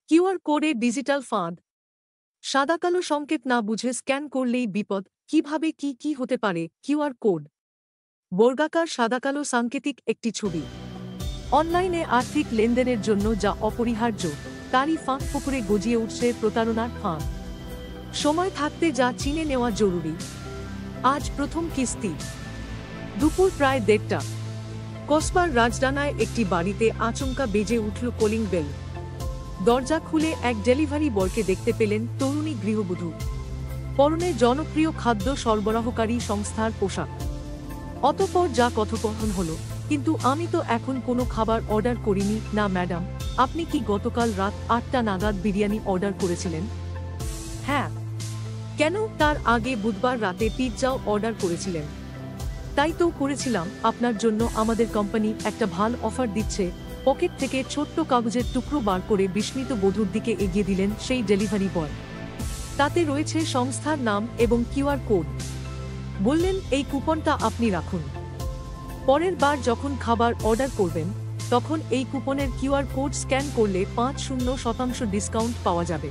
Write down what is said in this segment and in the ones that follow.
QR কোডে digital ফাঁদ। সাদা-কালো সংকেত না বুঝে স্ক্যান করলেই বিপদ। কিভাবে কি হতে পারে? কিউআর কোড বর্গাকার সাদা-কালো সাংকেতিক একটি ছবি। অনলাইনে আর্থিক লেনদেনের জন্য যা অপরিহার্য, তারই ফাঁক পুকুরে গজিয়ে উঠছে প্রতারণার ফাঁদ। সময় থাকতে যা চিনে নেওয়া জরুরি। আজ প্রথম কিস্তি। দুপুর প্রায় ১:৩০। কসবার রাজডানায় একটি বাড়িতে আচমকা বেজে উঠল কলিং বেল। দরজা খুলে এক ডেলিভারি বয়কে দেখতে পেলেন তরুণী গৃহবধূ। পরনে জনপ্রিয় খাদ্য সরবরাহকারী সংস্থার পোশাক। অতঃপর যা কথোপকথন হলো, কিন্তু আমি তো এখন কোনো খাবার অর্ডার করিনি। না ম্যাডাম, আপনি কি গতকাল রাত ৮টা নাগাদ বিরিয়ানি অর্ডার করেছিলেন? হ্যাঁ। কেন? তার আগে বুধবার রাতে পিৎজাও অর্ডার করেছিলেন। তাই তো করেছিলাম। আপনার জন্য আমাদের কোম্পানি একটা ভালো অফার দিচ্ছে। পকেট থেকে ছোট্ট কাগজের টুকরো বার করে বিস্মিত বধূর দিকে এগিয়ে দিলেন সেই ডেলিভারি বয়। তাতে রয়েছে সংস্থার নাম এবং কিউআর কোড। বললেন, এই কুপনটা আপনি রাখুন। পরের বার যখন খাবার অর্ডার করবেন, তখন এই কুপনের কিউআর কোড স্ক্যান করলে ৫০% ডিসকাউন্ট পাওয়া যাবে।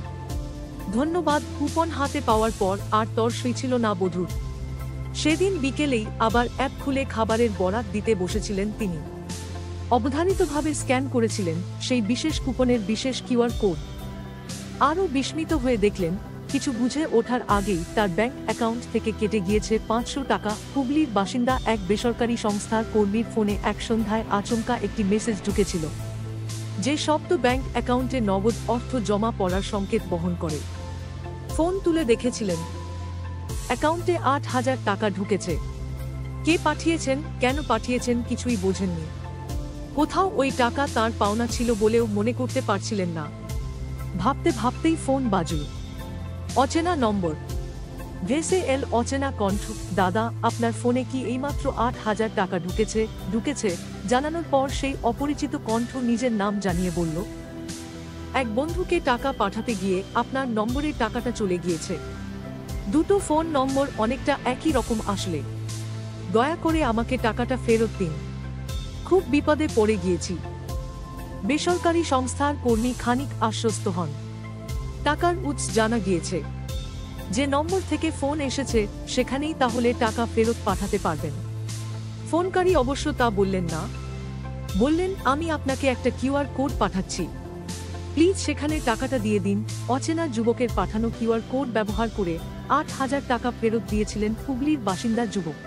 ধন্যবাদ। কুপন হাতে পাওয়ার পর আর তর সইছিল না বধূর। সেদিন বিকেলেই আবার অ্যাপ খুলে খাবারের বরাত দিতে বসেছিলেন তিনি। অবধারিতভাবে স্ক্যান করেছিলেন সেই বিশেষ কুপনের বিশেষ কিউআর কোড। আরও বিস্মিত হয়ে দেখলেন, কিছু বুঝে ওঠার আগেই তার ব্যাংক অ্যাকাউন্ট থেকে কেটে গিয়েছে ৫০০ টাকা। হুগলির বাসিন্দা এক বেসরকারি সংস্থার কর্মীর ফোনে এক সন্ধ্যায় আচমকা একটি মেসেজ ঢুকেছিল, যে শব্দ ব্যাংক অ্যাকাউন্টে নগদ অর্থ জমা পড়ার সংকেত বহন করে। ফোন তুলে দেখেছিলেন, অ্যাকাউন্টে ৮,০০০ টাকা ঢুকেছে। কে পাঠিয়েছেন, কেন পাঠিয়েছেন কিছুই বোঝেননি। কোথাও ওই টাকা তার পাওনা ছিল বলেও মনে করতে পারছিলেন না। ভাবতে ভাবতেই ফোন বাজল। অচেনা নম্বর। ভেসে এল অচেনা কণ্ঠ। দাদা, আপনার ফোনে কি এইমাত্র ৮,০০০ টাকা ঢুকেছে জানানোর পর সেই অপরিচিত কণ্ঠ নিজের নাম জানিয়ে বলল, এক বন্ধুকে টাকা পাঠাতে গিয়ে আপনার নম্বরে টাকাটা চলে গিয়েছে। দুটো ফোন নম্বর অনেকটা একই রকম আসলে দয়া করে আমাকে টাকাটা ফেরত দিন। খুব বিপদে পড়ে গিয়েছি। বেসরকারি সংস্থার কর্মী খানিক আশ্বস্ত হন। টাকার উৎস জানা গিয়েছে। যে নম্বর থেকে ফোন এসেছে সেখানেই তাহলে টাকা ফেরত পাঠাতে পারবেন। ফোনকারী অবশ্য তা বললেন না। বললেন, আমি আপনাকে একটা কিউআর কোড পাঠাচ্ছি, প্লিজ সেখানে টাকাটা দিয়ে দিন। অচেনা যুবকের পাঠানো কিউআর কোড ব্যবহার করে ৮,০০০ টাকা ফেরত দিয়েছিলেন হুগলির বাসিন্দা যুবক।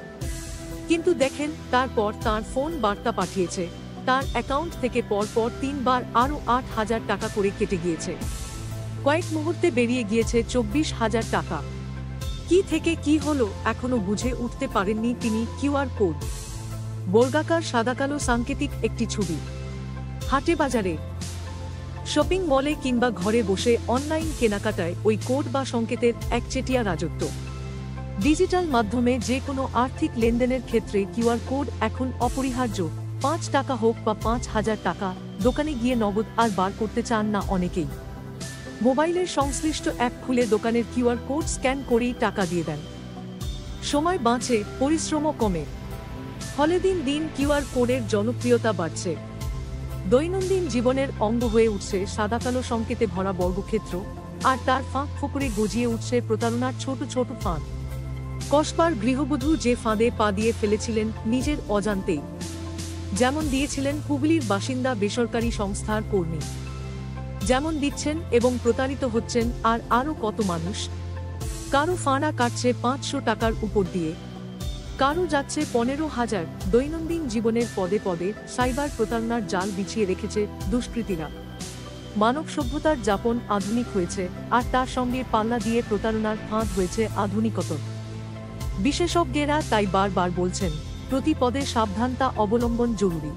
কিন্তু দেখেন, তারপর তার ফোন বার্তা পাঠিয়েছে, তার অ্যাকাউন্ট থেকে পরপর ৩ বার আরও ৮,০০০ টাকা করে কেটে গিয়েছে। কয়েক মুহূর্তে বেরিয়ে গিয়েছে ২৪,০০০ টাকা। কি থেকে কি হলো এখনো বুঝে উঠতে পারেননি তিনি। কিউআর কোড বর্গাকার সাদাকালো সাংকেতিক একটি ছবি। হাটে বাজারে, শপিং মলে কিংবা ঘরে বসে অনলাইন কেনাকাটায় ওই কোড বা সংকেতের একচেটিয়া রাজত্ব। ডিজিটাল মাধ্যমে যে কোনো আর্থিক লেনদেনের ক্ষেত্রে কিউআর কোড এখন অপরিহার্য। ৫ টাকা হোক বা ৫,০০০ টাকা, দোকানে গিয়ে নগদ আর বার করতে চান না অনেকেই। মোবাইলের সংশ্লিষ্ট অ্যাপ খুলে দোকানের কিউআর কোড স্ক্যান করেই টাকা দিয়ে দেন। সময় বাঁচে, পরিশ্রমও কমে। ফলে দিন দিন কিউআর কোডের জনপ্রিয়তা বাড়ছে। দৈনন্দিন জীবনের অঙ্গ হয়ে উঠছে সাদাকালো সংকেতে ভরা বর্গক্ষেত্র, আর তার ফাঁক ফোকরে গজিয়ে উঠছে প্রতারণার ছোট ছোট ফাঁদ। কসবার গৃহবধূ যে ফাঁদে পা দিয়ে ফেলেছিলেন নিজের অজান্তেই, যেমন দিয়েছিলেন হুগলির বাসিন্দা বেসরকারি সংস্থার কর্মী, যেমন দিচ্ছেন এবং প্রতারিত হচ্ছেন আর আরও কত মানুষ। কারো ফাঁড়া কাটছে ৫০০ টাকার উপর দিয়ে, কারো যাচ্ছে ১৫,০০০। দৈনন্দিন জীবনের পদে পদে সাইবার প্রতারণার জাল বিছিয়ে রেখেছে দুষ্কৃতীরা। মানব সভ্যতার যাপন আধুনিক হয়েছে, আর তার সঙ্গে পাল্লা দিয়ে প্রতারণার ফাঁদ হয়েছে আধুনিকতর। বিশেষজ্ঞেরা তাই বারবার বলছেন, প্রতি পদে সাবধানতা অবলম্বন জরুরি।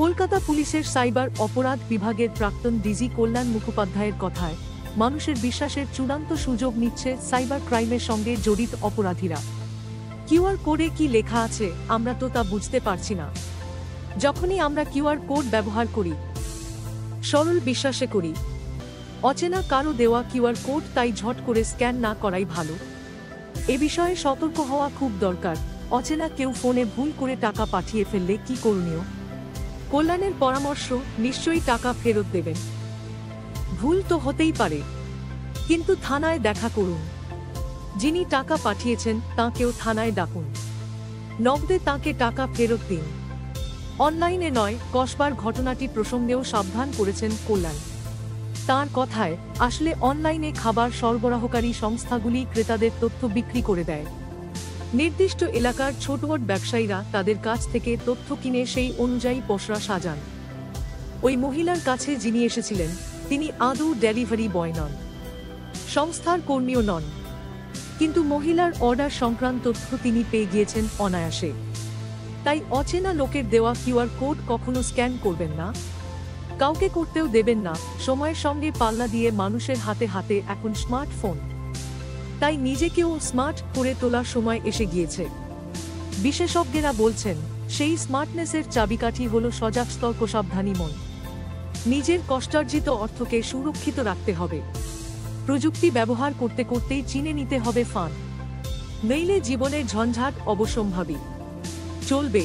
কলকাতা পুলিশের সাইবার অপরাধ বিভাগের প্রাক্তন ডিজি কল্যাণ মুখোপাধ্যায়ের কথায়, মানুষের বিশ্বাসের চূড়ান্ত সুযোগ নিচ্ছে সাইবার ক্রাইমের সঙ্গে জড়িত অপরাধীরা। কিউআর কোডে কি লেখা আছে আমরা তো তা বুঝতে পারছি না। যখনই আমরা কিউআর কোড ব্যবহার করি, সরল বিশ্বাসে করি। অচেনা কারো দেওয়া কিউআর কোড তাই ঝট করে স্ক্যান না করাই ভালো। এ বিষয়ে সতর্ক হওয়া খুব দরকার। অচেনা কেউ ফোনে ভুল করে টাকা পাঠিয়ে ফেললে কি করণীয়? কল্যাণের পরামর্শ, নিশ্চয়ই টাকা ফেরত দেবেন। ভুল তো হতেই পারে, কিন্তু থানায় দেখা করুন। যিনি টাকা পাঠিয়েছেন তাঁকেও থানায় ডাকুন। নগদে তাঁকে টাকা ফেরত দিন। অনলাইনে নয়, কসবার ঘটনাটি প্রসঙ্গেও সাবধান করেছেন কল্যাণ। তাঁর কথায়, আসলে অনলাইনে খাবার সরবরাহকারী সংস্থাগুলি ক্রেতাদের তথ্য বিক্রি করে দেয়। নির্দিষ্ট এলাকার ছোটবড় ব্যবসায়ীরা তাদের কাছ থেকে তথ্য কিনে সেই অনুযায়ী পসরা সাজান। ওই মহিলার কাছে যিনি এসেছিলেন, তিনি আদৌ ডেলিভারি বয় নন, সংস্থার কর্মীও নন, কিন্তু মহিলার অর্ডার সংক্রান্ত তথ্য তিনি পেয়ে গিয়েছেন অনায়াসে। তাই অচেনা লোকের দেওয়া কিউআর কোড কখনো স্ক্যান করবেন না, কাউকে করতেও দেবেন না। সময়ের সঙ্গে পাল্লা দিয়ে মানুষের হাতে হাতে এখন স্মার্টফোন, তাই নিজেকেও স্মার্ট করে তোলার সময় এসে গিয়েছে। বিশেষজ্ঞরা বলছেন, সেই স্মার্টনেসের চাবিকাঠি হল সজাগ, সতর্ক, সাবধানী মন। নিজের কষ্টার্জিত অর্থকে সুরক্ষিত রাখতে হবে। প্রযুক্তি ব্যবহার করতে করতেই চিনে নিতে হবে ফাঁদ, নইলে জীবনের ঝঞ্ঝাট অবশ্যম্ভাবী। চলবে।